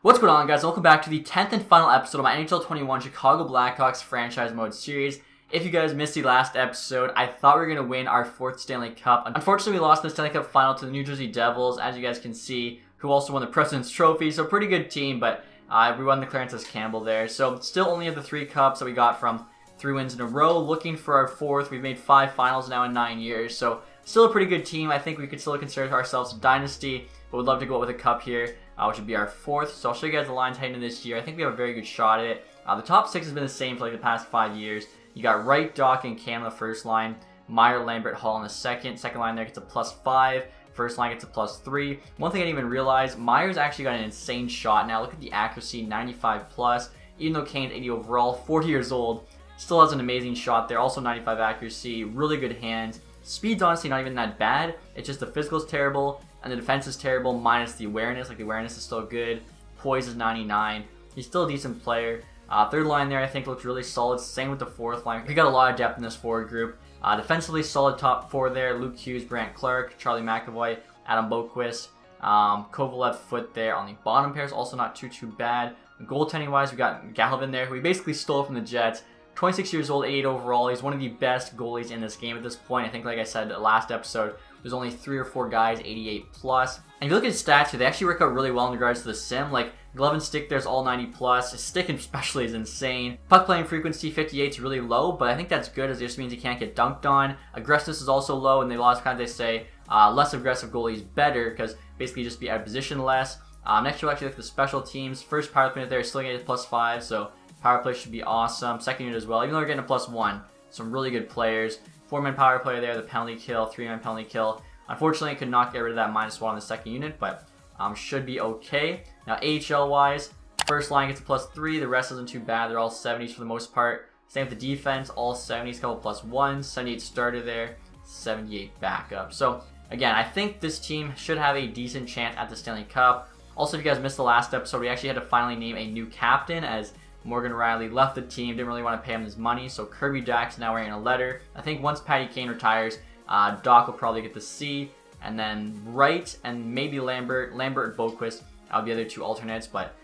What's going on, guys? Welcome back to the 10th and final episode of my NHL 21 Chicago Blackhawks franchise mode series. If you guys missed the last episode, I thought we were going to win our 4th Stanley Cup. Unfortunately, we lost the Stanley Cup final to the New Jersey Devils, as you guys can see, who also won the President's Trophy. So pretty good team, but we won the Clarence Campbell there. So still only have the 3 cups that we got from 3 wins in a row. Looking for our 4th. We've made 5 finals now in 9 years. So still a pretty good team. I think we could still consider ourselves a dynasty, but we'd love to go out with a cup here, which would be our 4th. So I'll show you guys the lines heading into this year. I think we have a very good shot at it. The top 6 has been the same for like the past 5 years. You got Wright, Doc, and Cam on the first line. Meyer, Lambert, Hall on the second. Second line there gets a +5. First line gets a +3. One thing I didn't even realize, Meyer's actually got an insane shot now. Look at the accuracy, 95+. Even though Kane's 80 overall, 40 years old, still has an amazing shot there. Also 95 accuracy, really good hands. Speed's honestly not even that bad. It's just the physical's terrible and the defense is terrible minus the awareness. Like the awareness is still good. Poise is 99. He's still a decent player. Third line there I think looks really solid. Same with the 4th line. We got a lot of depth in this forward group. Defensively solid top 4 there. Luke Hughes, Brant Clark, Charlie McAvoy, Adam Boqvist, Kovalev, Foot there on the bottom pairs. Also not too bad. Goaltending wise, we got Galvin there, who we basically stole from the Jets. 26 years old, 88 overall. He's one of the best goalies in this game at this point. I think, like I said last episode, there's only 3 or 4 guys 88+. And if you look at his stats here, they actually work out really well in regards to the sim. Like, glove and stick there's all 90+. His stick especially is insane. Puck playing frequency 58 is really low, but I think that's good as it just means he can't get dunked on. Aggressiveness is also low, and a lot of times they say less aggressive goalies better because basically just be out of position less. Next we'll actually look at the special teams. First power play there is still getting a +5, so power play should be awesome. Second unit as well, even though we're getting a +1. Some really good players. 4-man power play there, the penalty kill, 3-man penalty kill. Unfortunately, I could not get rid of that -1 on the second unit, but should be okay. Now, AHL-wise, first line gets a +3. The rest isn't too bad. They're all 70s for the most part. Same with the defense, all 70s, couple +1s. 78 starter there, 78 backup. So, again, I think this team should have a decent chance at the Stanley Cup. Also, if you guys missed the last episode, we actually had to finally name a new captain as Morgan Riley left the team, didn't really want to pay him his money, so Kirby Dach's now wearing a letter. I think once Patty Kane retires, Doc will probably get the C, and then Wright and maybe Lambert and Boqvist are the other 2 alternates, but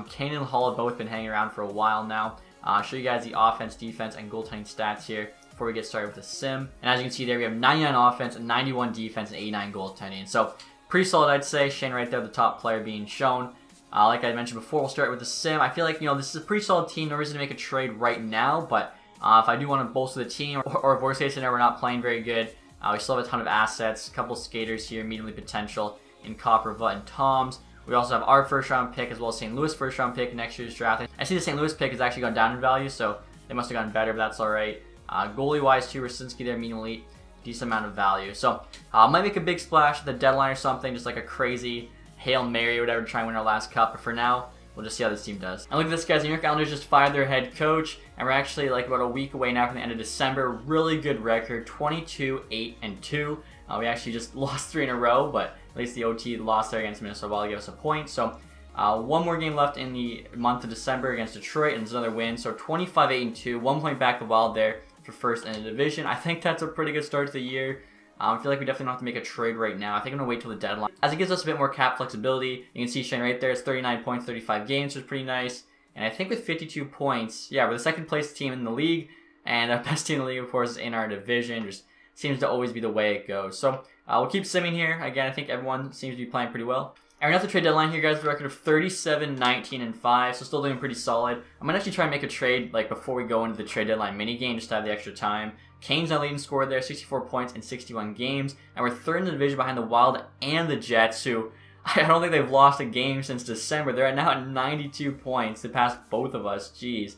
Kane and Hall have both been hanging around for a while now. I'll show you guys the offense, defense, and goaltending stats here before we get started with the sim. And as you can see there, we have 99 offense, 91 defense, and 89 goaltending. So pretty solid, I'd say. Shane right there, the top player being shown. Like I mentioned before, we'll start with the sim. I feel like, this is a pretty solid team. No reason to make a trade right now, but if I do want to bolster the team, or if worst case scenario, we're not playing very good, we still have a ton of assets, a couple skaters here, mediumly potential in Copper, Vutt, and Toms. We also have our first-round pick as well as St. Louis first-round pick in next year's draft. I see the St. Louis pick has actually gone down in value, so they must have gotten better, but that's all right. Goalie-wise, too, Rasinski there, medium elite, decent amount of value. So might make a big splash at the deadline or something, just like a crazy Hail Mary or whatever to try and win our last cup. But for now, we'll just see how this team does. And look at this, guys. The New York Islanders just fired their head coach, and we're actually like about a week away now from the end of December. Really good record, 22-8-2. We actually just lost 3 in a row, but at least the OT lost there against Minnesota Wild gave us a point. So one more game left in the month of December against Detroit, and there's another win. So 25-8-2, 1 point back the Wild there for first in the division. I think that's a pretty good start to the year. I feel like we definitely don't have to make a trade right now. I think I'm going to wait till the deadline, as it gives us a bit more cap flexibility. You can see Shane right there. It's 39 points, 35 games, which is pretty nice. And I think with 52 points, yeah, we're the second place team in the league. And our best team in the league, of course, is in our division. Just seems to always be the way it goes. So we'll keep simming here. Again, I think everyone seems to be playing pretty well. And we're at the trade deadline here, guys, with a record of 37-19-5, so still doing pretty solid. I'm going to actually try and make a trade like before we go into the trade deadline minigame, just to have the extra time. Kane's our leading scorer there, 64 points in 61 games, and we're 3rd in the division behind the Wild and the Jets, who I don't think they've lost a game since December. They're now at 92 points. They passed both of us, jeez.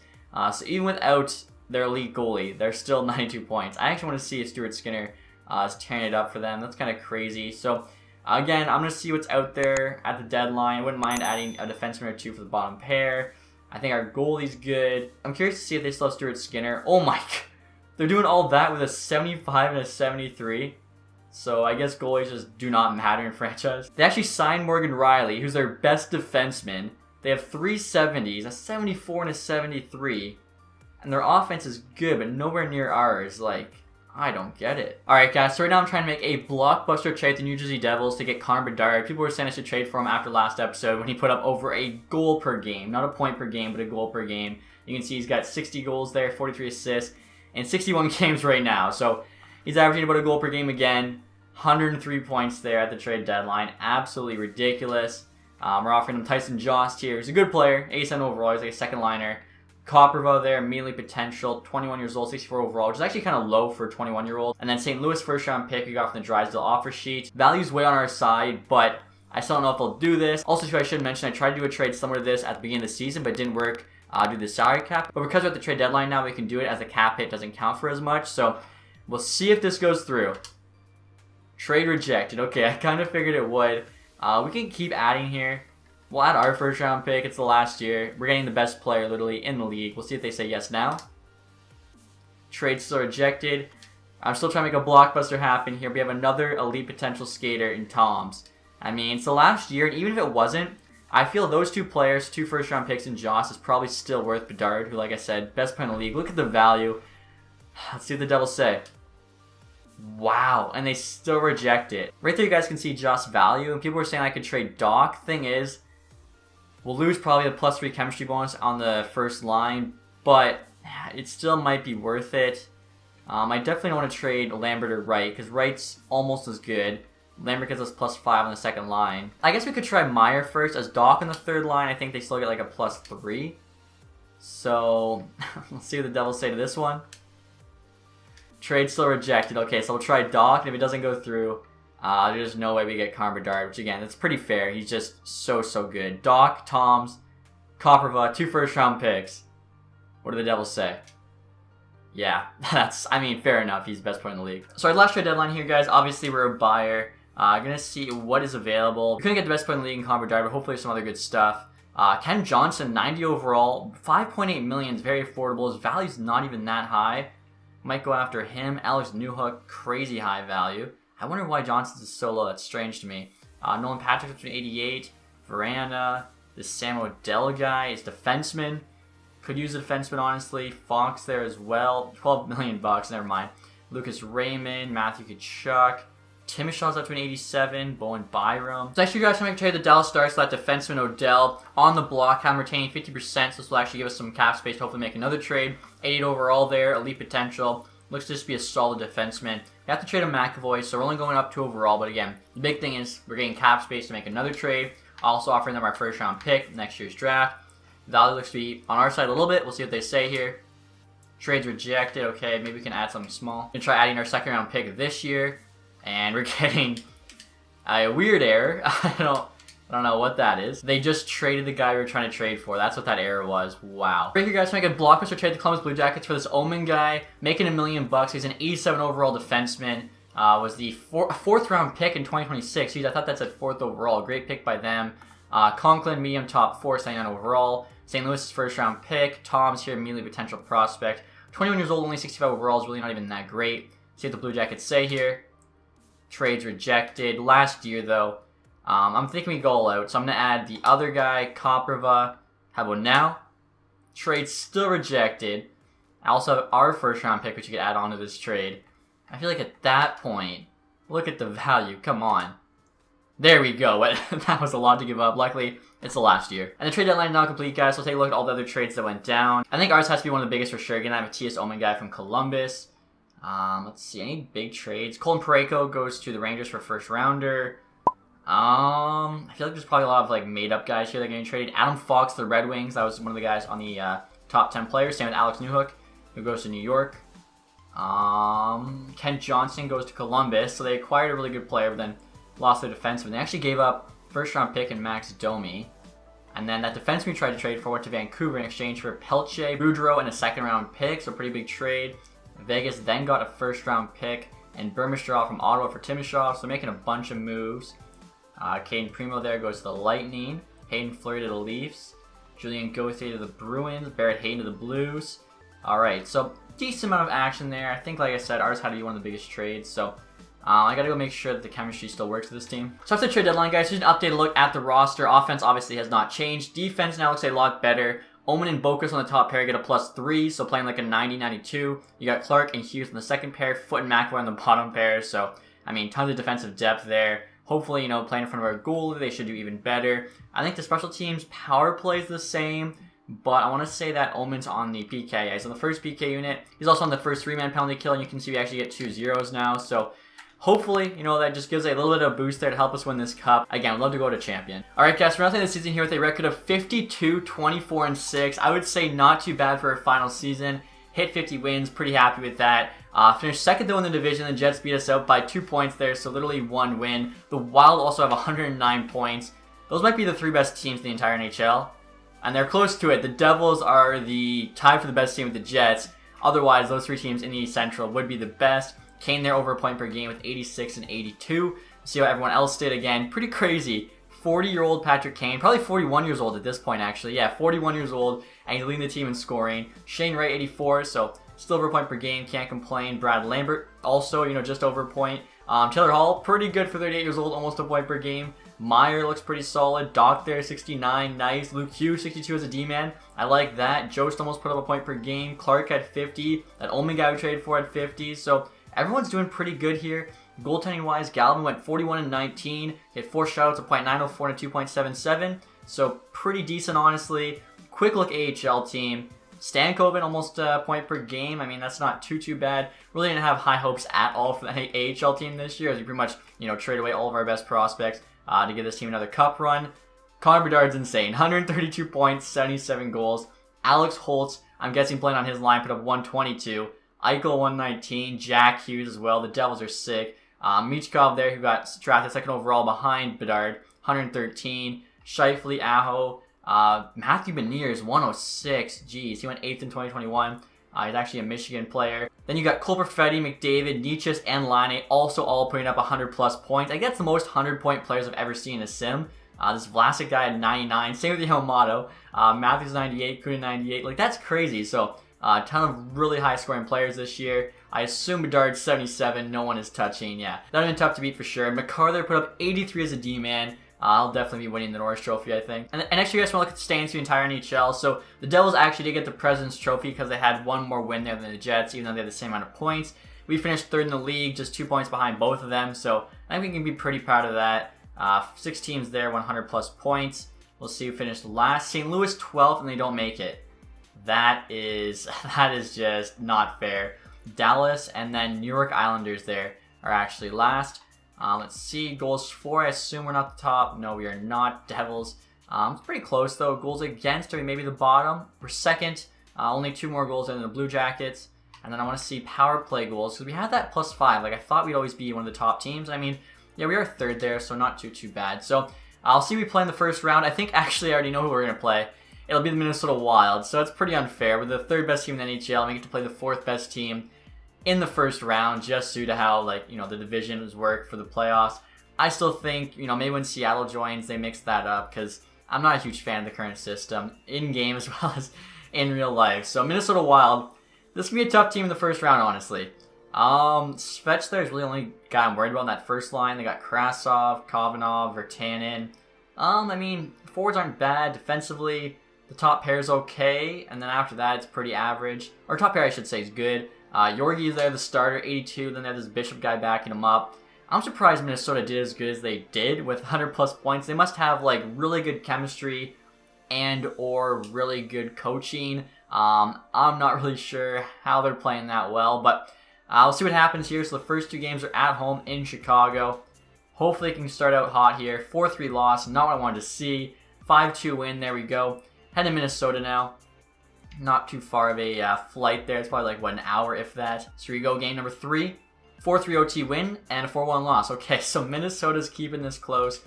So even without their elite goalie, they're still 92 points. I actually want to see if Stuart Skinner is tearing it up for them. That's kind of crazy. So again, I'm going to see what's out there at the deadline. I wouldn't mind adding a defenseman or 2 for the bottom pair. I think our goalie's good. I'm curious to see if they still have Stuart Skinner. Oh my god. They're doing all that with a 75 and a 73. So I guess goalies just do not matter in franchise. They actually signed Morgan Riley, who's their best defenseman. They have 3 70s, a 74 and a 73. And their offense is good, but nowhere near ours. Like, I don't get it. Alright guys, so right now I'm trying to make a blockbuster trade with the New Jersey Devils to get Connor Bedard. People were saying I should trade for him after last episode when he put up over a goal per game. Not a point per game, but a goal per game. You can see he's got 60 goals there, 43 assists, and 61 games right now. So he's averaging about a goal per game again. 103 points there at the trade deadline. Absolutely ridiculous. We're offering him Tyson Jost here. He's a good player, 87 overall. He's like a second liner. Koprivov there, immediately potential, 21 years old, 64 overall, which is actually kind of low for a 21-year-old. And then St. Louis first round pick we got from the Drysdale offer sheet. Value's way on our side, but I still don't know if they'll do this. Also, too, I should mention I tried to do a trade similar to this at the beginning of the season, but it didn't work due to the salary cap. But because we're at the trade deadline now, we can do it as the cap hit doesn't count for as much. So we'll see if this goes through. Trade rejected. Okay, I kind of figured it would. We can keep adding here. We'll add our first round pick. It's the last year. We're getting the best player literally in the league. We'll see if they say yes now. Trade still rejected. I'm still trying to make a blockbuster happen here. We have another elite potential skater in Toms. I mean, it's the last year, and even if it wasn't, I feel those two players, 2 first round picks in Joss, is probably still worth Bedard, who, like I said, best player in the league. Look at the value. Let's see what the Devils say. Wow, and they still reject it. Right there you guys can see Joss' value, and people were saying I could trade Doc. Thing is, we'll lose probably a +3 chemistry bonus on the first line, but it still might be worth it. I definitely don't want to trade Lambert or Wright, because Wright's almost as good. Lambert gets us +5 on the second line. I guess we could try Meyer first as Doc on the third line. I think they still get like a +3. So, let's see what the Devils say to this one. Trade still rejected. Okay, so we'll try Doc, and if it doesn't go through, there's no way we get Connor Bedard, which again, that's pretty fair. He's just so good. Doc, Toms, Koprivov, 2 first round picks. What do the Devils say? Yeah, I mean, fair enough. He's the best player in the league. So our last trade deadline here, guys. Obviously, we're a buyer. Gonna see what is available. We couldn't get the best player in the league in Connor Bedard, but hopefully there's some other good stuff. Ken Johnson, 90 overall, 5.8 million is very affordable. His value's not even that high. Might go after him. Alex Newhook, crazy high value. I wonder why Johnson's is so low. That's strange to me. Nolan Patrick between 88. Veranda. This Sam Odell guy is defenseman. Could use a defenseman, honestly. Fox there as well. 12 million bucks. Never mind. Lucas Raymond. Matthew Tkachuk. Timishaw's up to an 87. Bowen Byram. So actually, you guys, trying to trade the Dallas Stars so that defenseman Odell on the block. I'm retaining 50%. So this will actually give us some cap space to hopefully make another trade. 88 overall there. Elite potential. Looks to just be a solid defenseman. We have to trade a McAvoy, so we're only going up 2 overall. But again, the big thing is we're getting cap space to make another trade. Also offering them our first round pick next year's draft. Value looks to be on our side a little bit. We'll see what they say here. Trades rejected. Okay, maybe we can add something small. We're going to try adding our second round pick this year. And we're getting a weird error. I don't know what that is. They just traded the guy we were trying to trade for. That's what that error was. Wow. Right here, guys, to make a blockbuster trade the Columbus Blue Jackets for this Omen guy, making $1 million. He's an 87 overall defenseman. Was the 4th round pick in 2026. I thought that said 4th overall. Great pick by them. Conklin, medium top 4, 79 overall. St. Louis' first round pick. Tom's here, immediately potential prospect. 21 years old, only 65 overall is really not even that great. See what the Blue Jackets say here. Trades rejected. Last year, though, I'm thinking we go all out. So I'm going to add the other guy, Koprivov. How about now? Trade still rejected. I also have our first round pick, which you could add on to this trade. I feel like at that point, look at the value. Come on. There we go. That was a lot to give up. Luckily, it's the last year. And the trade deadline is now complete, guys. So we'll take a look at all the other trades that went down. I think ours has to be one of the biggest for sure. Again, I have a TS Omen guy from Columbus. Let's see. Any big trades? Colin Parayko goes to the Rangers for first rounder. I feel like there's probably a lot of like made-up guys here that are getting traded. Adam Fox, the Red Wings. That was one of the guys on the top 10 players. Same with Alex Newhook, who goes to New York. Kent Johnson goes to Columbus. So they acquired a really good player, but then lost their defenseman. They actually gave up first-round pick in Max Domi. And then that defenseman we tried to trade for went to Vancouver in exchange for Pelche, Boudreau, and a second-round pick. So pretty big trade. Vegas then got a first-round pick and Burmistrov from Ottawa for Timishov. So making a bunch of moves. Caden Primo there goes to the Lightning. Hayden Fleury to the Leafs. Julian Gauthier to the Bruins. Barrett Hayden to the Blues. Alright, so decent amount of action there. I think, like I said, ours had to be one of the biggest trades. So I gotta go make sure that the chemistry still works for this team. So after the trade deadline, guys, just an updated look at the roster. Offense obviously has not changed. Defense now looks a lot better. Omen and Bokus on the top pair get a +3, so playing like a 90-92. You got Clark and Hughes on the second pair, Foot and McAvoy on the bottom pair, so, I mean, tons of defensive depth there. Hopefully, you know, playing in front of our goalie, they should do even better. I think the special teams power play is the same, but I want to say that Omen's on the PK. He's on the first PK unit. He's also on the first 3-man penalty kill, and you can see we actually get 2 zeros now, so hopefully, you know, that just gives a little bit of a boost there to help us win this cup. Again, I'd love to go to champion. Alright guys, we're not the season here with a record of 52, 24, and 6. I would say not too bad for a final season. Hit 50 wins, pretty happy with that. Finished second though in the division. The Jets beat us out by 2 points there, so literally 1 win. The Wild also have 109 points. Those might be the 3 best teams in the entire NHL. And they're close to it. The Devils are the tied for the best team with the Jets. Otherwise, those 3 teams in the East Central would be the best. Kane there over a point per game with 86 and 82. See how everyone else did again. Pretty crazy. 40-year-old Patrick Kane, probably 41 years old at this point actually. Yeah, 41 years old, and he's leading the team in scoring. Shane Wright 84, so still over a point per game, can't complain. Brad Lambert also, you know, just over a point. Taylor Hall, pretty good for 38 years old, almost a point per game. Meyer looks pretty solid. Doc there, 69, nice. Luke Hughes, 62 as a D-man. I like that. Jost almost put up a point per game. Clark had 50. That Omen guy we traded for had 50, so everyone's doing pretty good here. Goaltending wise, Galvin went 41 and 19. He had 4 shutouts, a .904 and a 2.77. So pretty decent, honestly. Quick look AHL team. Stankoven almost a point per game. I mean, that's not too bad. Really didn't have high hopes at all for the AHL team this year, as we pretty much, you know, trade away all of our best prospects to give this team another cup run. Connor Bedard's insane. 132 points, 77 goals. Alex Holtz, I'm guessing playing on his line, put up 122. Eichel 119, Jack Hughes as well. The Devils are sick. Michkov there, who got drafted second overall behind Bedard, 113. Scheifele, Aho, Matthew Beniers, 106. Jeez, he went 8th in 2021. He's actually a Michigan player. Then you got Cole Perfetti, McDavid, Nietzsche, and Laine, also all putting up 100+ points. I think that's the most 100-point players I've ever seen in a sim. This Vlasic guy had 99. Same with the Helmato. Matthews 98, Kuna 98. Like, that's crazy. So, a ton of really high-scoring players this year. I assume Bedard's 77. No one is touching. Yeah, that would have been tough to beat for sure. McCarther put up 83 as a D-man. I'll definitely be winning the Norris Trophy, I think. And next year, you guys want to look at the standings for the entire NHL. So, the Devils actually did get the President's Trophy because they had one more win there than the Jets, even though they had the same amount of points. We finished third in the league, just 2 points behind both of them. So, I think we can be pretty proud of that. 6 teams there, 100+ points. We'll see who finished last. St. Louis 12th, and they don't make it. That is just not fair. Dallas and then New York Islanders there are actually last. Let's see, goals for, I assume we're not the top. No, we are not. Devils. It's pretty close though. Goals against, are we maybe the bottom? We're second. Only 2 more goals than the Blue Jackets. And then I want to see power play goals, because we had that +5. Like, I thought we'd always be one of the top teams. I mean, yeah, we are third there, so not too bad. So I'll see we play in the first round. I think actually I already know who we're going to play. It'll be the Minnesota Wild, so it's pretty unfair. We're the 3rd best team in the NHL, and we get to play the 4th best team in the first round, just due to how, like, you know, the divisions work for the playoffs. I still think, you know, maybe when Seattle joins, they mix that up, because I'm not a huge fan of the current system, in-game as well as in real life. So Minnesota Wild, this could be a tough team in the first round, honestly. Svech there is really the only guy I'm worried about in that first line. They got Krasov, Kovanov, Virtanen. I mean, forwards aren't bad. Defensively, the top pair is okay, and then after that, it's pretty average. Or top pair, I should say, is good. Yorgi is there, the starter, 82. Then they have this Bishop guy backing him up. I'm surprised Minnesota did as good as they did with 100+ points. They must have, like, really good chemistry and or really good coaching. I'm not really sure how they're playing that well, but we'll see what happens here. So the first 2 games are at home in Chicago. Hopefully it can start out hot here. 4-3 loss, not what I wanted to see. 5-2 win, there we go. Head to Minnesota now. Not too far of a flight there. It's probably like, what, an hour if that. So here we go, game number 3. 4-3 OT win and a 4-1 loss. Okay, so Minnesota's keeping this close.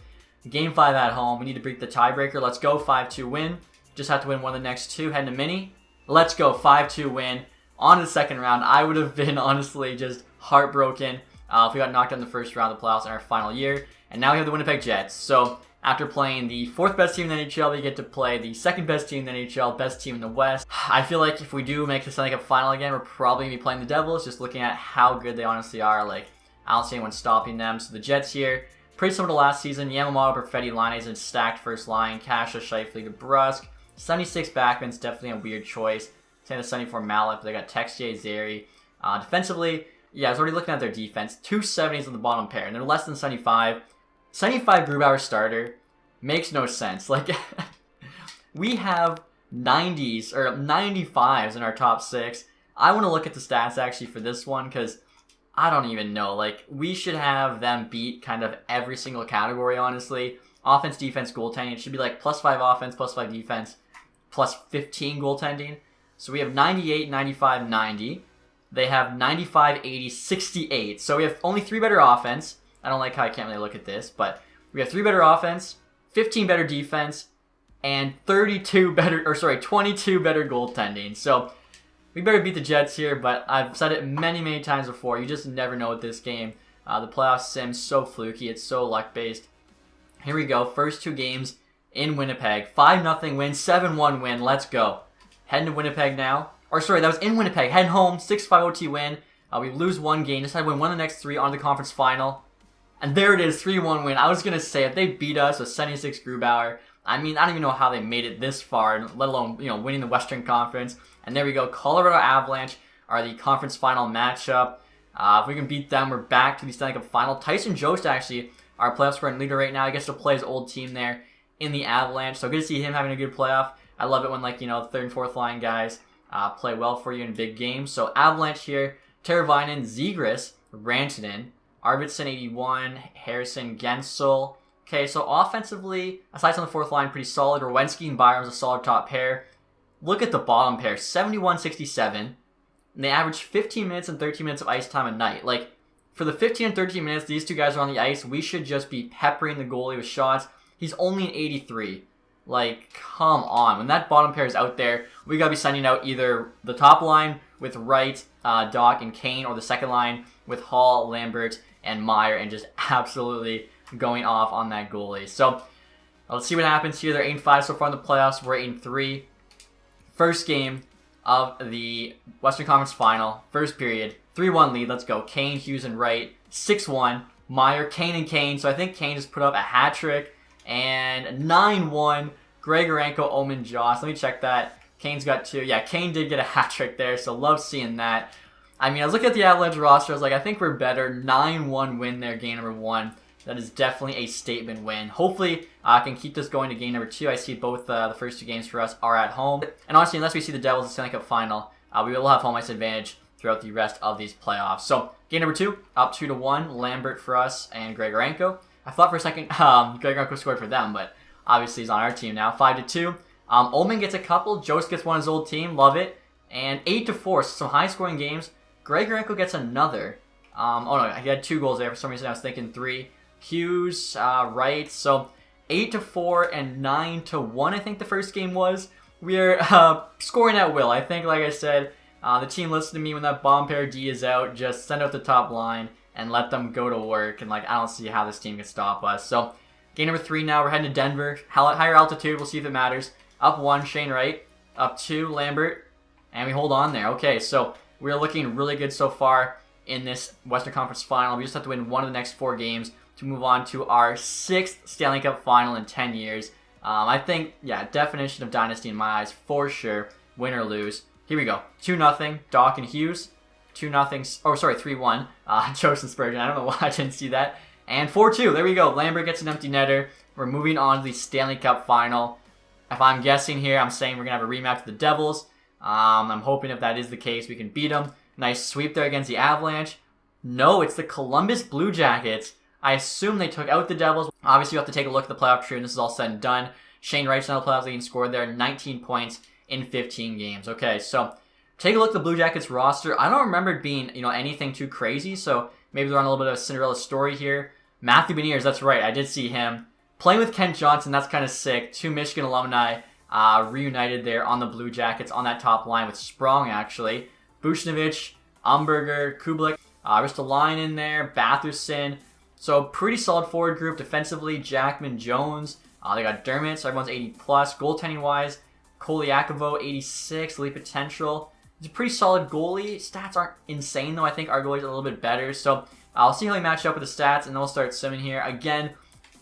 Game 5 at home. We need to break the tiebreaker. Let's go, 5-2 win. Just have to win one of the next 2. Heading to Mini. Let's go, 5-2 win. On to the second round. I would have been, honestly, just heartbroken if we got knocked out in the first round of the playoffs in our final year. And now we have the Winnipeg Jets. So after playing the 4th best team in the NHL, they get to play the 2nd best team in the NHL, best team in the West. I feel like if we do make the Stanley Cup final again, we're probably going to be playing the Devils, just looking at how good they honestly are. Like, I don't see anyone stopping them. So the Jets here, pretty similar to last season. Yamamoto, Perfetti, Laine is a stacked first line. Kasha, Scheifele, DeBrusk, 76 Backman's definitely a weird choice. Same as 74 Malik, but they got TacTixHD, Zary. Defensively, yeah, I was already looking at their defense. 270s on the bottom pair, and they're less than 75. 75 Grubauer starter makes no sense. Like, we have 90s or 95s in our top 6. I want to look at the stats actually for this one because I don't even know. Like, we should have them beat kind of every single category, honestly. Offense, defense, goaltending. It should be like +5 offense, +5 defense, +15 goaltending. So we have 98, 95, 90. They have 95, 80, 68. So we have only 3 better offense. I don't like how I can't really look at this, but we have 3 better offense, 15 better defense, and 22 better, or sorry, 22 better goaltending. So we better beat the Jets here, but I've said it many, many times before. You just never know with this game. The playoff sim's so fluky. It's so luck-based. Here we go. First 2 games in Winnipeg. 5-0 win, 7-1 win. Let's go. Heading to Winnipeg now. Or sorry, that was in Winnipeg. Heading home, 6-5 OT win. We lose 1 game. Decided to win 1 of the next 3 on the conference final. And there it is, 3-1 win. I was going to say, if they beat us with 76 Grubauer, I mean, I don't even know how they made it this far, let alone, winning the Western Conference. And there we go. Colorado Avalanche are the conference final matchup. If we can beat them, we're back to the Stanley Cup final. Tyson Jost, actually, our playoff scoring leader right now. I guess to play his old team there in the Avalanche. So good to see him having a good playoff. I love it when, like, third and fourth line guys play well for you in big games. So Avalanche here. Teravainen, Zegras, Rantanen, Arvidsson 81, Harrison, Gensel. Okay, so offensively, aside from the fourth line, pretty solid. Rowensky and Byram's a solid top pair. Look at the bottom pair, 71-67. And they average 15 minutes and 13 minutes of ice time a night. Like, for the 15 and 13 minutes these 2 guys are on the ice, we should just be peppering the goalie with shots. He's only an 83. Like, come on. When that bottom pair is out there, we got to be sending out either the top line with Wright, Doc, and Kane, or the second line with Hall, Lambert, and Meyer, and just absolutely going off on that goalie. So, let's see what happens here. They're 8-5 so far in the playoffs. We're 8-3. First game of the Western Conference Final. First period. 3-1 lead. Let's go. Kane, Hughes, and Wright. 6-1. Meyer, Kane, and Kane. So I think Kane just put up a hat trick. And 9-1. Grigorenko, Omen, Joss. Let me check that. Kane's got 2. Yeah, Kane did get a hat trick there. So love seeing that. I mean, I was looking at the Avalanche roster. I was like, I think we're better. 9-1 win there, game number 1. That is definitely a statement win. Hopefully, I can keep this going to game number 2. I see both the first 2 games for us are at home. And honestly, unless we see the Devils in the Stanley Cup final, we will have home ice advantage throughout the rest of these playoffs. So, game number 2, up 2-1. Lambert for us and Grigorenko. I thought for a second Grigorenko scored for them, but obviously he's on our team now. 5-2. Omen gets a couple. Jost gets one of his old team. Love it. And 8-4. So some high-scoring games. Grigorenko gets another. Oh no, he had 2 goals there. For some reason, I was thinking 3. Hughes, Wright. So 8-4 and 9-1. I think the first game was. We are scoring at will. I think, like I said, the team listened to me when that bomb pair D is out. Just send out the top line and let them go to work. And like, I don't see how this team can stop us. So game number 3 now. We're heading to Denver. Higher altitude. We'll see if it matters. Up 1, Shane Wright. Up 2, Lambert. And we hold on there. Okay, so we're looking really good so far in this Western Conference Final. We just have to win 1 of the next 4 games to move on to our 6th Stanley Cup Final in 10 years. I think, yeah, definition of dynasty in my eyes, for sure. Win or lose. Here we go. 2-0, Doc and Hughes. 2-0, oh, sorry, 3-1. Jost and Spurgeon. I don't know why I didn't see that. And 4-2, there we go. Lambert gets an empty netter. We're moving on to the Stanley Cup Final. If I'm guessing here, I'm saying we're going to have a rematch with the Devils. I'm hoping if that is the case, we can beat them. Nice sweep there against the Avalanche. No, it's the Columbus Blue Jackets. I assume they took out the Devils. Obviously, you have to take a look at the playoff tree, and this is all said and done. Shane Wright's now the playoff leading scored there, 19 points in 15 games. Okay, so take a look at the Blue Jackets roster. I don't remember it being, anything too crazy, so maybe they're on a little bit of a Cinderella story here. Matthew Beniers, that's right, I did see him. Playing with Kent Johnson, that's kind of sick. 2 Michigan alumni reunited there on the Blue Jackets on that top line with Sprong, actually. Buchnevich, Umberger, Kublik, Ristolainen there, Batherson. So pretty solid forward group defensively. Jackman, Jones. They got Dermott, so everyone's 80+. Goaltending-wise, Koliakovo, 86, elite potential. It's a pretty solid goalie. Stats aren't insane, though. I think our goalie's a little bit better. So I'll see how he matches up with the stats, and then we'll start simming here. Again,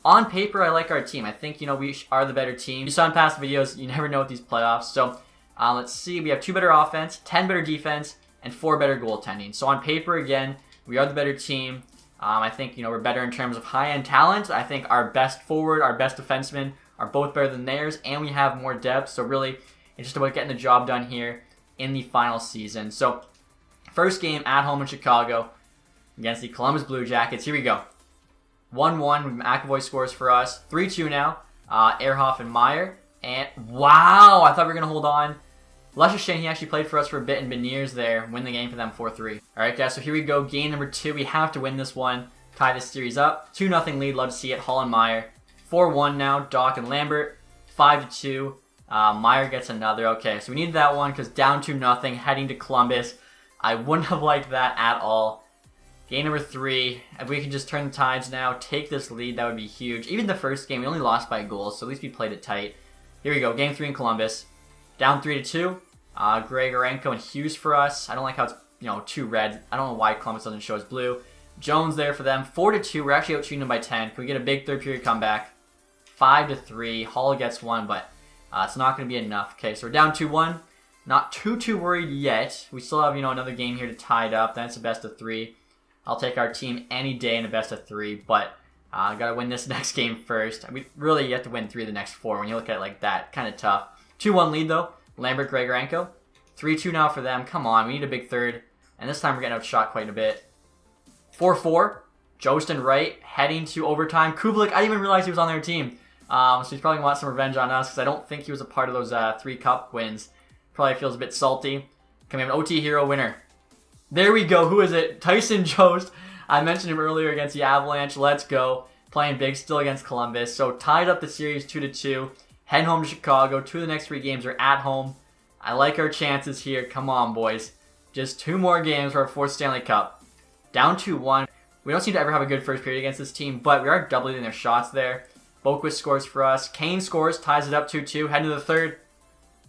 On paper, I like our team. I think, we are the better team. You saw in past videos, you never know with these playoffs. So, let's see. We have 2 better offense, 10 better defense, and 4 better goaltending. So, on paper, again, we are the better team. I think, we're better in terms of high-end talent. I think our best forward, our best defenseman are both better than theirs, and we have more depth. So, really, it's just about getting the job done here in the final season. So, first game at home in Chicago against the Columbus Blue Jackets. Here we go. 1-1. McAvoy scores for us. 3-2 now. Ehrhoff and Meyer. And wow, I thought we were going to hold on. Luscious Shane, he actually played for us for a bit, and Beniers there win the game for them 4-3. Alright guys, so here we go. Game number 2. We have to win this one. Tie this series up. 2-0 lead. Love to see it. Hall and Meyer. 4-1 now. Doc and Lambert. 5-2. Meyer gets another. Okay, so we needed that one because down 2-0 heading to Columbus. I wouldn't have liked that at all. Game number 3, if we can just turn the tides now, take this lead, that would be huge. Even the first game, we only lost by a goal, so at least we played it tight. Here we go, game 3 in Columbus. Down 3-2. Grigorenko and Hughes for us. I don't like how it's, 2 red. I don't know why Columbus doesn't show us blue. Jones there for them. 4-2. We're actually out shooting them by 10. Can we get a big third period comeback? 5-3. Hall gets 1, but it's not going to be enough. Okay, so we're down 2-1. Not too worried yet. We still have, another game here to tie it up. That's a best of 3. I'll take our team any day in a best of 3, but I gotta win this next game first. We really have to win 3 of the next 4 when you look at it like that. Kind of tough. 2-1 lead though. Lambert, Grigorenko. 3-2 now for them. Come on, we need a big third. And this time we're getting outshot quite a bit. 4-4. Jost and Wright heading to overtime. Kubalik, I didn't even realize he was on their team. So he's probably want some revenge on us because I don't think he was a part of those 3 cup wins. Probably feels a bit salty. Can we have an OT hero winner? There we go. Who is it? Tyson Jost. I mentioned him earlier against the Avalanche. Let's go. Playing big still against Columbus. So tied up the series 2-2. Heading home to Chicago. 2 of the next 3 games are at home. I like our chances here. Come on, boys. Just 2 more games for our 4th Stanley Cup. Down 2-1. We don't seem to ever have a good first period against this team, but we are doubling their shots there. Boquist scores for us. Kane scores. Ties it up 2-2. Heading to the third.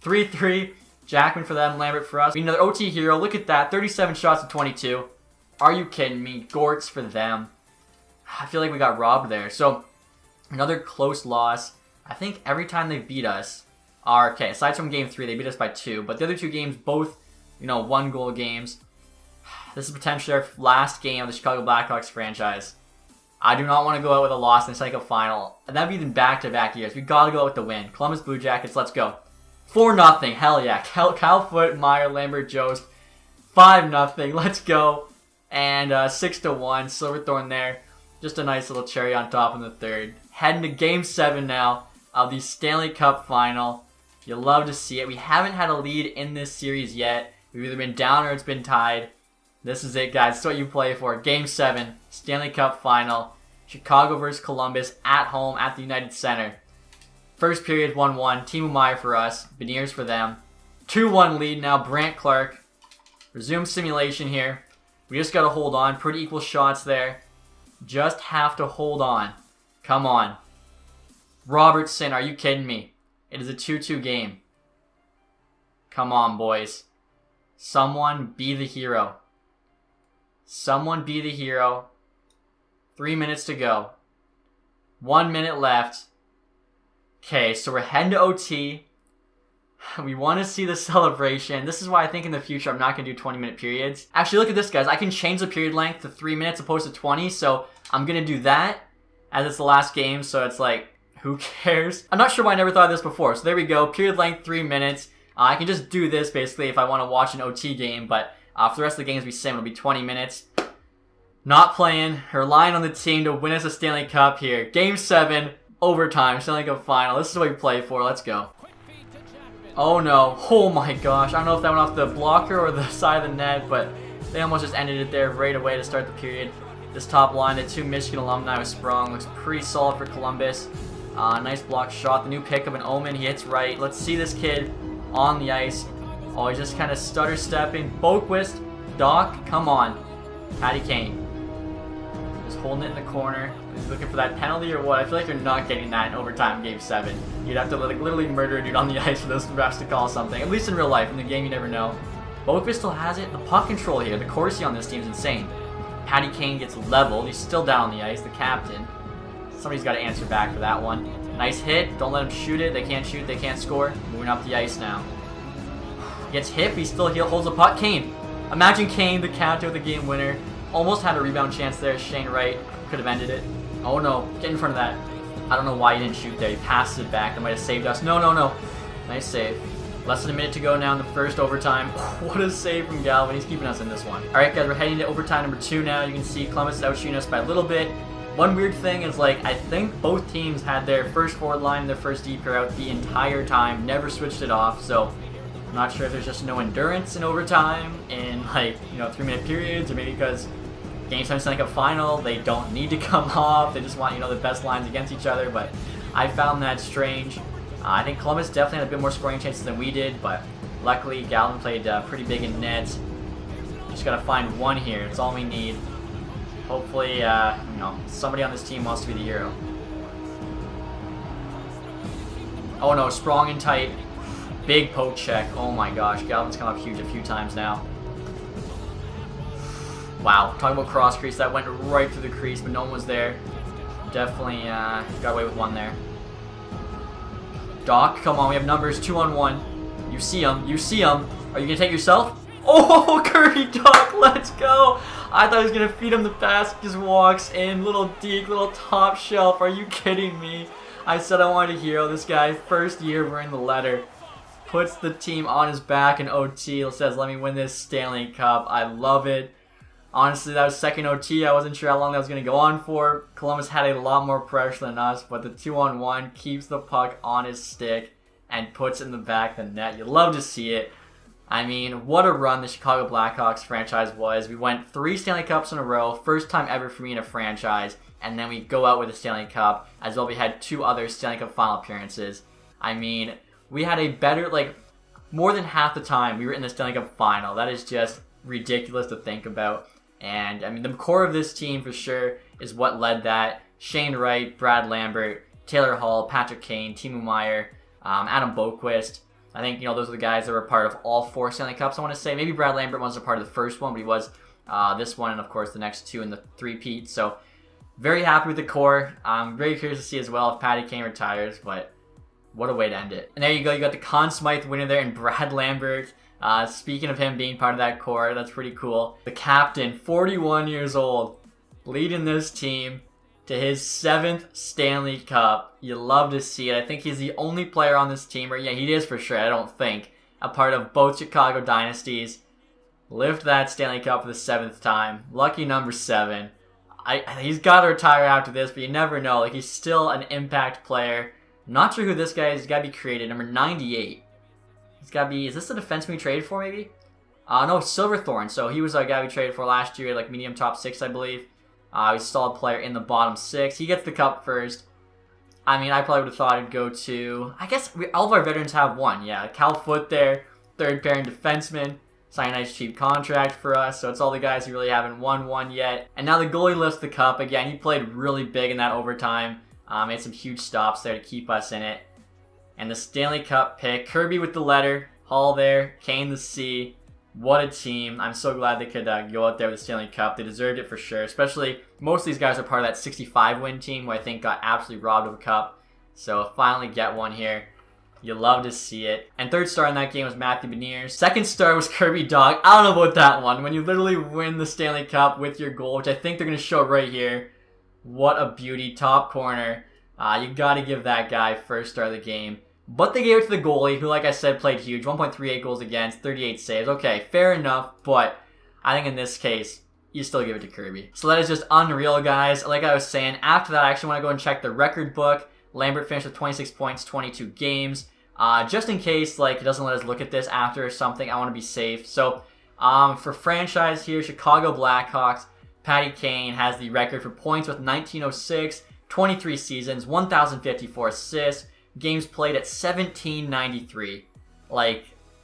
3-3. Jackman for them, Lambert for us. We need another OT hero. Look at that. 37 shots to 22. Are you kidding me? Gortz for them. I feel like we got robbed there. So, another close loss. I think every time they beat us are, okay, aside from game 3, they beat us by 2. But the other 2 games, both, 1-goal games. This is potentially our last game of the Chicago Blackhawks franchise. I do not want to go out with a loss in the Stanley Cup final. And that'd be in back-to-back years. We got to go out with the win. Columbus Blue Jackets, let's go. 4-0. Hell yeah. Cal Foote, Meyer, Lambert, Jost. 5-0. Let's go. And 6-1. Silverthorne there. Just a nice little cherry on top in the third. Heading to Game 7 now of the Stanley Cup Final. You love to see it. We haven't had a lead in this series yet. We've either been down or it's been tied. This is it, guys. This is what you play for. Game 7. Stanley Cup Final. Chicago versus Columbus at home at the United Center. First period 1-1. Timo Meyer for us. Beniers for them. 2-1 lead now. Brant Clark. Resume simulation here. We just got to hold on. Pretty equal shots there. Just have to hold on. Come on. Robertson, are you kidding me? It is a 2-2 game. Come on, boys. Someone be the hero. Someone be the hero. 3 minutes to go. 1 minute left. Okay, so we're heading to OT. We want to see the celebration. This is why I think in the future I'm not going to do 20-minute periods. Actually, look at this, guys. I can change the period length to 3 minutes opposed to 20, so I'm going to do that as it's the last game, so it's like, who cares? I'm not sure why I never thought of this before. So there we go. Period length, 3 minutes. I can just do this, basically, if I want to watch an OT game, but for the rest of the games we sim, it'll be 20 minutes. Not playing. Relying on the team to win us a Stanley Cup here. Game 7. Overtime, Stanley Cup Final. This is what we play for. Let's go. Oh no. Oh my gosh. I don't know if that went off the blocker or the side of the net, but they almost just ended it there right away to start the period. This top line, the 2 Michigan alumni with Sprong. Looks pretty solid for Columbus. Nice block shot. The new pickup in Omen. He hits right. Let's see this kid on the ice. Oh, he's just kind of stutter stepping. Boquist. Doc. Come on. Patty Kane. Just holding it in the corner. He's looking for that penalty or what? I feel like you're not getting that in overtime Game 7. You'd have to literally murder a dude on the ice for those refs to call something. At least in real life. In the game, you never know. Boquist still has it. The puck control here. The Corsi on this team is insane. Patty Kane gets leveled. He's still down on the ice. The captain. Somebody's got to answer back for that one. Nice hit. Don't let them shoot it. They can't shoot. They can't score. Moving up the ice now. Gets hit. He still holds the puck. Kane. Imagine Kane, the counter with the game winner. Almost had a rebound chance there. Shane Wright could have ended it. Oh no. Get in front of that. I don't know why he didn't shoot there. He passed it back. That might have saved us. No, no, no. Nice save. Less than a minute to go now in the first overtime. What a save from Galvin. He's keeping us in this one. Alright guys, we're heading to overtime number 2 now. You can see Columbus is outshooting us by a little bit. One weird thing is, like, I think both teams had their first forward line and their first D pair out the entire time. Never switched it off, so I'm not sure if there's just no endurance in overtime in, like, 3-minute periods, or maybe because Game 7 Stanley Cup Final, they don't need to come off. They just want, the best lines against each other, but I found that strange. I think Columbus definitely had a bit more scoring chances than we did, but luckily Galvin played pretty big in net. Just gotta find one here. It's all we need. Hopefully, somebody on this team wants to be the hero. Oh no, strong and tight. Big poke check. Oh my gosh, Galvin's come up huge a few times now. Wow, talking about cross crease, that went right through the crease, but no one was there. Definitely got away with one there. Doc, come on, we have numbers, 2-on-1. You see him, you see him. Are you gonna take yourself? Oh, Kirby Doc, let's go. I thought he was gonna feed him the pass, just walks in, little deke, little top shelf. Are you kidding me? I said I wanted a hero. This guy, first year wearing the letter, puts the team on his back in OT, says, let me win this Stanley Cup. I love it. Honestly, that was second OT. I wasn't sure how long that was going to go on for. Columbus had a lot more pressure than us, but the 2-on-1 keeps the puck on his stick and puts it in the back of the net. You love to see it. I mean, what a run the Chicago Blackhawks franchise was. We went 3 Stanley Cups in a row, first time ever for me in a franchise, and then we go out with a Stanley Cup. As well, we had 2 other Stanley Cup final appearances. I mean, we had a better, more than half the time we were in the Stanley Cup final. That is just ridiculous to think about. And, I mean, the core of this team, for sure, is what led that. Shane Wright, Brad Lambert, Taylor Hall, Patrick Kane, Timo Meier, Adam Boqvist. I think, those are the guys that were part of all 4 Stanley Cups, I want to say. Maybe Brad Lambert wasn't a part of the first one, but he was this one, and, of course, the next 2 in the 3-peat. So, very happy with the core. I'm very curious to see as well if Patty Kane retires, but what a way to end it. And there you go. You got the Conn Smythe winner there and Brad Lambert. Speaking of him being part of that core, that's pretty cool. The captain, 41 years old, leading this team to his 7th Stanley Cup. You love to see it. I think he's the only player on this team, or yeah, he is for sure, I don't think, a part of both Chicago dynasties. Lift that Stanley Cup for the 7th time. Lucky number 7. He's got to retire after this, but you never know. He's still an impact player. Not sure who this guy is. He's got to be created. Number 98. He's got to be... Is this the defenseman we traded for, maybe? No, Silverthorne. So he was a guy we traded for last year, medium top 6, I believe. He's a solid player in the bottom 6. He gets the cup first. I mean, I probably would have thought it'd go to... I guess all of our veterans have one. Yeah, Cal Foote there, 3rd pairing defenseman. Signed a nice cheap contract for us, so it's all the guys who really haven't won one yet. And now the goalie lifts the cup. Again, he played really big in that overtime. Made some huge stops there to keep us in it. And the Stanley Cup pick. Kirby with the letter. Hall there. Kane the C. What a team. I'm so glad they could go out there with the Stanley Cup. They deserved it for sure. Especially, most of these guys are part of that 65-win team who I think got absolutely robbed of a cup. So finally get one here. You love to see it. And 3rd star in that game was Matthew Beniers. 2nd star was Kirby Doc. I don't know about that one. When you literally win the Stanley Cup with your goal, which I think they're going to show right here. What a beauty. Top corner. You got to give that guy 1st star of the game. But they gave it to the goalie, who, like I said, played huge. 1.38 goals against, 38 saves. Okay, fair enough, but I think in this case, you still give it to Kirby. So that is just unreal, guys. Like I was saying, after that, I actually want to go and check the record book. Lambert finished with 26 points, 22 games. Just in case, he doesn't let us look at this after or something, I want to be safe. So, for franchise here, Chicago Blackhawks, Patty Kane has the record for points with 1906, 23 seasons, 1,054 assists, games played at 1,793.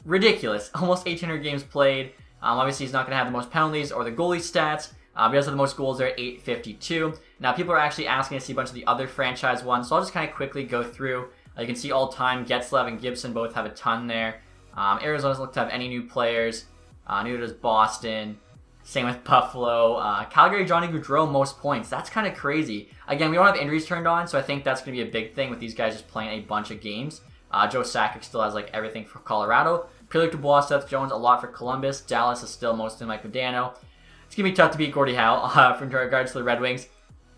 Ridiculous. Almost 1,800 games played. Obviously, he's not going to have the most penalties or the goalie stats. But he does have the most goals there at 852. Now, people are actually asking to see a bunch of the other franchise ones, so I'll just kind of quickly go through. You can see all-time, Getzlav and Gibson both have a ton there. Arizona doesn't look to have any new players. Neither does Boston. Same with Buffalo. Calgary, Johnny Gaudreau, most points. That's kind of crazy. Again, we don't have injuries turned on, so I think that's going to be a big thing with these guys just playing a bunch of games. Joe Sakic still has like everything for Colorado. Pierre-Luc Dubois, Seth Jones, a lot for Columbus. Dallas is still mostly Mike Modano. It's going to be tough to beat Gordie Howe in regards to the Red Wings.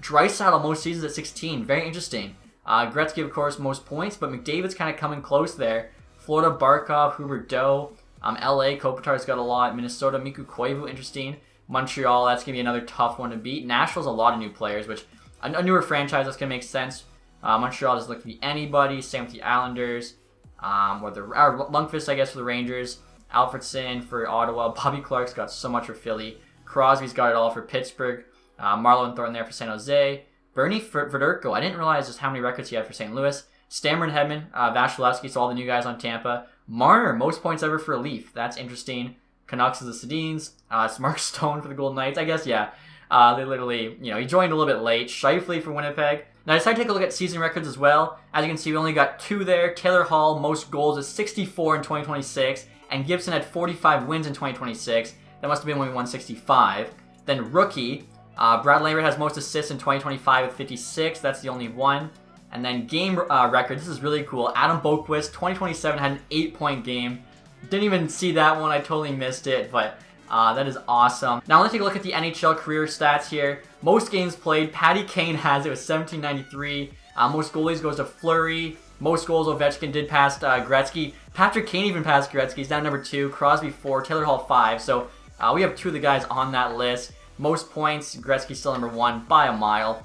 Draisaitl, most seasons at 16. Very interesting. Gretzky, of course, most points, but McDavid's kind of coming close there. Florida, Barkov, Huberdeau. LA, Kopitar's got a lot. Minnesota, Mikko Koivu, interesting. Montreal, that's going to be another tough one to beat. Nashville's a lot of new players, which a newer franchise, that's going to make sense. Montreal doesn't look to be anybody. Same with the Islanders. Lundqvist, I guess, for the Rangers. Alfredson for Ottawa. Bobby Clark's got so much for Philly. Crosby's got it all for Pittsburgh. Marlon Thornton there for San Jose. Bernie Federko, I didn't realize just how many records he had for St. Louis. Stammer and Hedman, Vasilevsky, so all the new guys on Tampa. Marner, most points ever for a Leaf. That's interesting. Canucks is the Sedins. It's Mark Stone for the Golden Knights. I guess, yeah. They literally, he joined a little bit late. Scheifele for Winnipeg. Now, I decided to take a look at season records as well. As you can see, we only got 2 there. Taylor Hall, most goals, is 64 in 2026. And Gibson had 45 wins in 2026. That must have been when we won 65. Then rookie, Brad Lambert has most assists in 2025 with 56. That's the only one. And then game record, this is really cool. Adam Boqvist, 2027, had an 8-point game. Didn't even see that one. I totally missed it, but that is awesome. Now let's take a look at the NHL career stats here. Most games played, Patty Kane has it with 1793. Most goalies goes to Fleury. Most goals, Ovechkin did pass Gretzky. Patrick Kane even passed Gretzky. He's down number 2. Crosby 4. Taylor Hall 5. So we have 2 of the guys on that list. Most points, Gretzky still number 1 by a mile.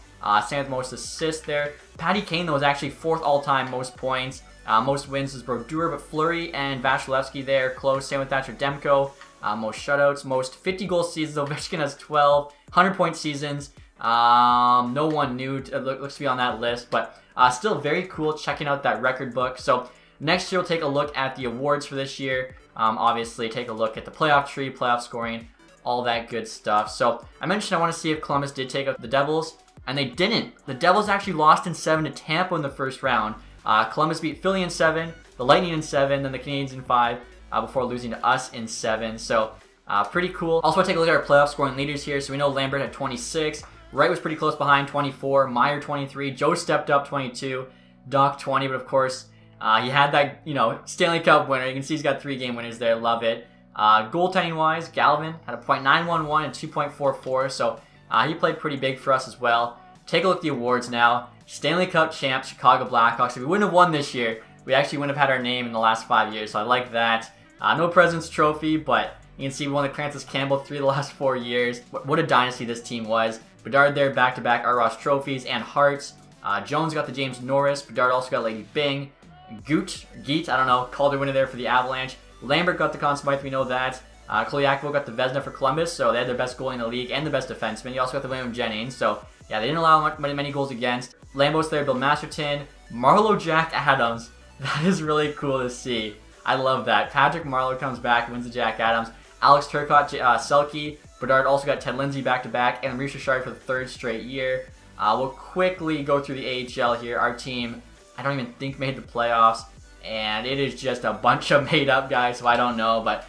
Same with most assists there. Patty Kane, though, was actually 4th all-time most points. Most wins is Brodeur, but Fleury and Vasilevsky there close. Same with Thatcher Demko. Most shutouts, most 50-goal seasons. Ovechkin has 12. 100-point seasons. No one new looks to be on that list, but still very cool checking out that record book. So next year, we'll take a look at the awards for this year. Obviously, take a look at the playoff tree, playoff scoring, all that good stuff. So I mentioned I want to see if Columbus did take out the Devils, and they didn't. The Devils actually lost in 7 to Tampa in the first round. Columbus beat Philly in 7, the Lightning in 7, then the Canadiens in 5, before losing to us in 7. So pretty cool. Also, want to take a look at our playoff scoring leaders here. So we know Lambert had 26. Wright was pretty close behind, 24. Meyer 23. Joe stepped up, 22. Doc 20, but of course he had that Stanley Cup winner. You can see he's got 3 game winners there. Love it. Goaltending wise, Galvin had a .911 and 2.44. So he played pretty big for us as well. Take a look at the awards now. Stanley Cup champ, Chicago Blackhawks. If we wouldn't have won this year, we actually wouldn't have had our name in the last 5 years. So I like that. No President's Trophy, but you can see we won the Francis Campbell 3 of the last 4 years. What a dynasty this team was. Bedard there, back-to-back Art Ross trophies and Hearts. Jones got the James Norris. Bedard also got Lady Byng. Geet, I don't know, Calder winner there for the Avalanche. Lambert got the Conn Smythe, we know that. Kolyakovo got the Vezina for Columbus, so they had their best goalie in the league and the best defenseman. You also got the William Jennings, so yeah, they didn't allow many goals against. Lambos there, Bill Masterton. Marleau Jack Adams. That is really cool to see. I love that. Patrick Marleau comes back, wins the Jack Adams. Alex Turcotte, Selke. Bedard also got Ted Lindsay back-to-back, and Maurice Richard for the 3rd straight year. We'll quickly go through the AHL here. Our team, I don't even think made the playoffs, and it is just a bunch of made-up guys, so I don't know, but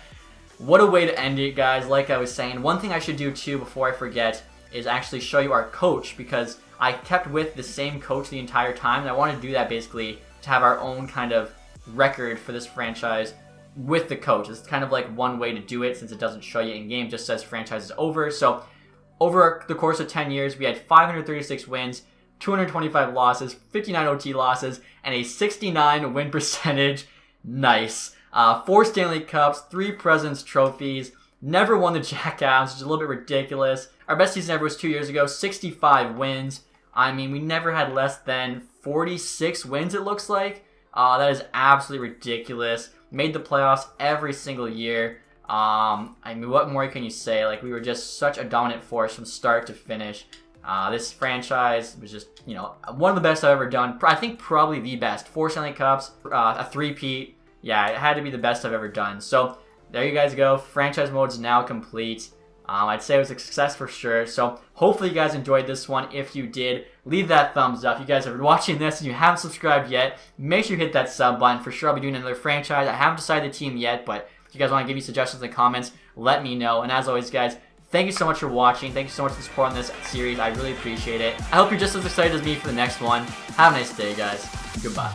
what a way to end it, guys. Like I was saying, one thing I should do, too, before I forget, is actually show you our coach, because I kept with the same coach the entire time, and I wanted to do that, basically, to have our own kind of record for this franchise with the coach. It's kind of like one way to do it, since it doesn't show you in-game, just says franchise is over. So over the course of 10 years, we had 536 wins, 225 losses, 59 OT losses, and a 69 win percentage. Nice. 4 Stanley Cups, 3 President's Trophies, never won the Jack Adams, which is a little bit ridiculous. Our best season ever was 2 years ago, 65 wins. I mean, we never had less than 46 wins, it looks like. That is absolutely ridiculous. Made the playoffs every single year. I mean, what more can you say? Like, we were just such a dominant force from start to finish. This franchise was just, one of the best I've ever done. I think probably the best. 4 Stanley Cups, a 3-peat. Yeah, it had to be the best I've ever done. So, there you guys go. Franchise mode is now complete. I'd say it was a success for sure. So, hopefully you guys enjoyed this one. If you did, leave that thumbs up. If you guys are watching this and you haven't subscribed yet, make sure you hit that sub button. For sure, I'll be doing another franchise. I haven't decided the team yet, but if you guys want to give me suggestions in the comments, let me know. And as always, guys, Thank you so much for watching. Thank you so much for the support on this series. I really appreciate it. I hope you're just as excited as me for the next one. Have a nice day, guys. Goodbye.